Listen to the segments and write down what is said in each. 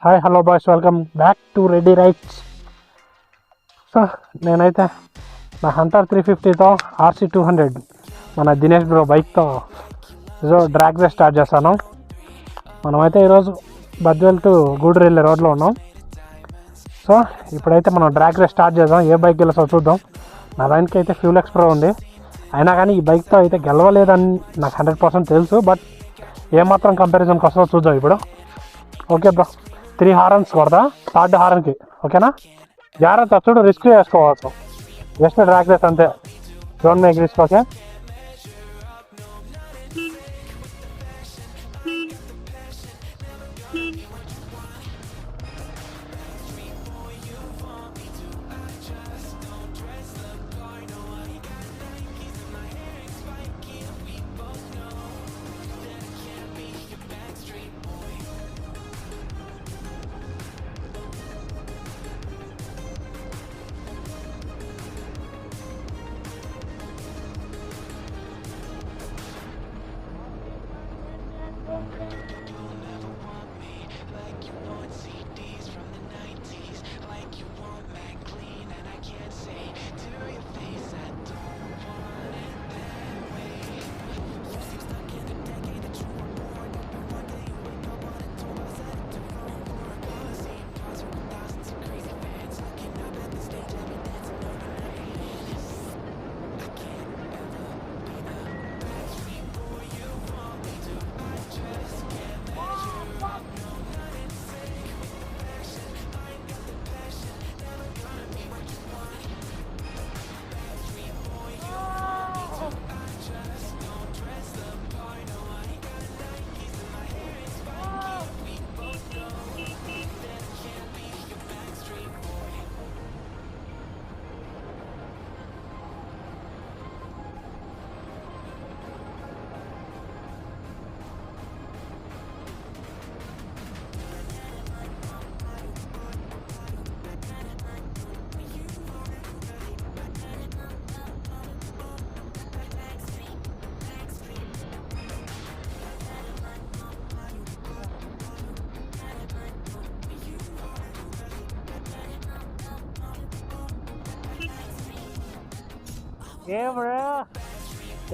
Hi hello boys, welcome back to ready rides. So నేనైతే నా hunter 350తో RC 200 మన దినేష్ బ్రో బైక్తో డ్రాగ్ రేస్ స్టార్ట్ చేస్తాను. మనమైతే ఈరోజు బద్వేల్ టు గూడూరు వెళ్ళే రోడ్లో ఉన్నాం. సో ఇప్పుడైతే మనం డ్రాగ్ రేస్ స్టార్ట్ చేద్దాం. ఏ బైక్ గెలుస్తో చూద్దాం. నా దానికి అయితే ఫ్యూల్ ఎక్స్ ప్రో ఉంది. అయినా కానీ ఈ బైక్తో అయితే గెలవలేదని నాకు 100% తెలుసు. బట్ ఏమాత్రం కంపారిజన్కి వస్తుందో చూద్దాం ఇప్పుడు. ఓకే బ్రో, 3 హారన్స్ కొడతా థర్డ్ హారన్కి. ఓకేనా? జాగ్రత్త, చూడు, రిస్క్ చేసుకోవచ్చు. జస్ట్ డ్రాగ్ రేస్ అంతే, డోంట్ మేక్ రిస్క్. ఓకే,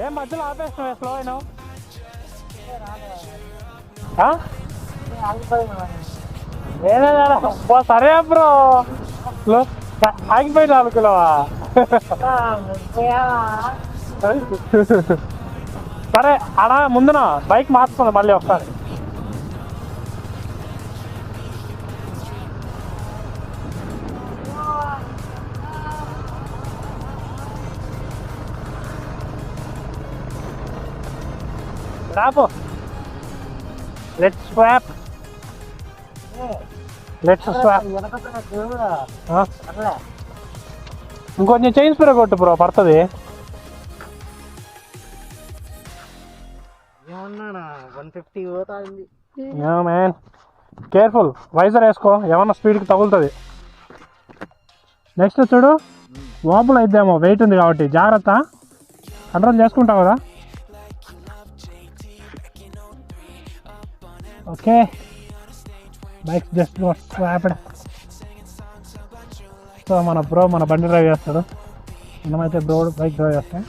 ఏం మధ్యలో ఆపేస్తున్నావు? స్లో అయినా సరే బ్రో, ఆగిపోయిన అనుకున్నావా? సరే అలా ముందున బైక్ మార్చుకుంది మళ్ళీ ఒకసారి. రాపో, లెట్స్ స్వాప్. ఇంకొంచెం చైన్ స్ప్రే కొట్టు బ్రో, పడుతుంది. మ్యాన్ కేర్ఫుల్, వైజర్ వేసుకో, ఏమన్నా స్పీడ్కి తగులుతుంది. నెక్స్ట్ చూడు, వాపులు అయిద్దామో, వెయిట్ ఉంది కాబట్టి జాగ్రత్త. కంట్రోల్ చేసుకుంటావు కదా? Okay, bike just swapped. So మన బ్రో మన బండి డ్రైవ్ చేస్తాడు, మనమైతే బ్రో బైక్ డ్రైవ్ చేస్తాం.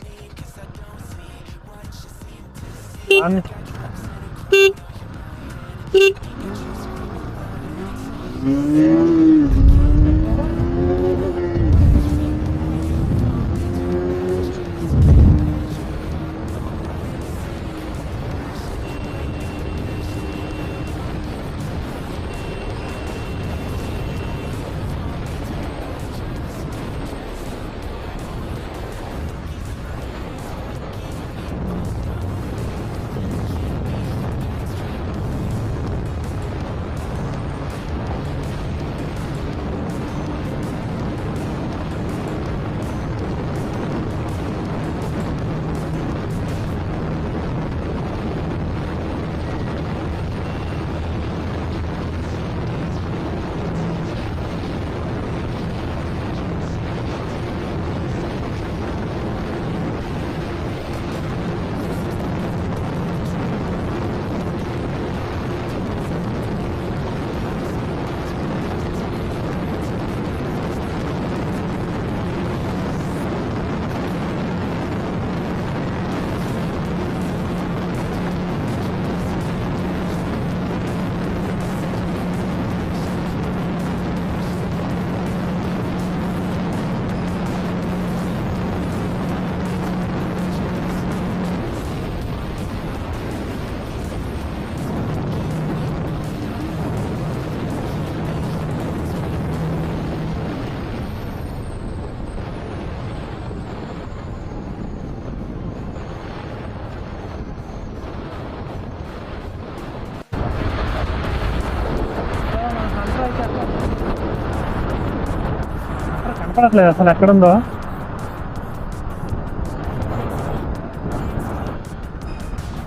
కనపడట్లేదు అసలు ఎక్కడుందో.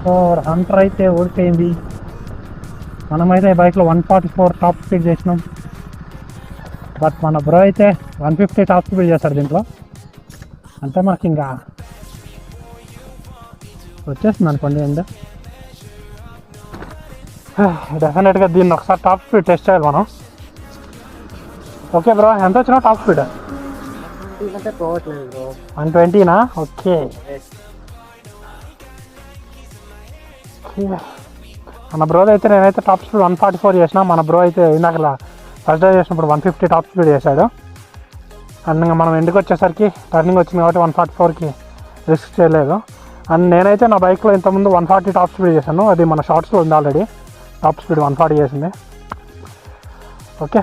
సో హంటర్ అయితే ఓడిపోయింది. మనమైతే బైక్లో 144 టాప్ స్పీడ్ చేసినాం. బట్ మన బ్రో అయితే 150 టాప్ స్పీడ్ చేస్తాడు దీంట్లో. అంటే మనకి ఇంకా వచ్చేస్తుంది అనుకోండి. అండ్ డెఫినెట్గా దీన్ని ఒకసారి టాప్ స్పీడ్ టెస్ట్ చేయాలి మనం. ఓకే బ్రో, ఎంత వచ్చినా టాప్ స్పీడ్ 120నా? ఓకే. మన బ్రోది అయితే నేనైతే టాప్ స్పీడ్ 144 చేసిన. మన బ్రో అయితే ఇందాక ఫస్ట్ డ్రైవ్ చేసినప్పుడు 150 టాప్ స్పీడ్ చేశాడు. అండ్ ఇంకా మనం ఎండుకు వచ్చేసరికి టర్నింగ్ వచ్చింది కాబట్టి 144కి రిస్క్ చేయలేదు. అండ్ నేనైతే నా బైక్లో ఇంతకుముందు 140 టాప్ స్పీడ్ చేశాను. అది మన షార్ట్స్లో ఉంది ఆల్రెడీ. టాప్ స్పీడ్ 140 చేసింది. ఓకే,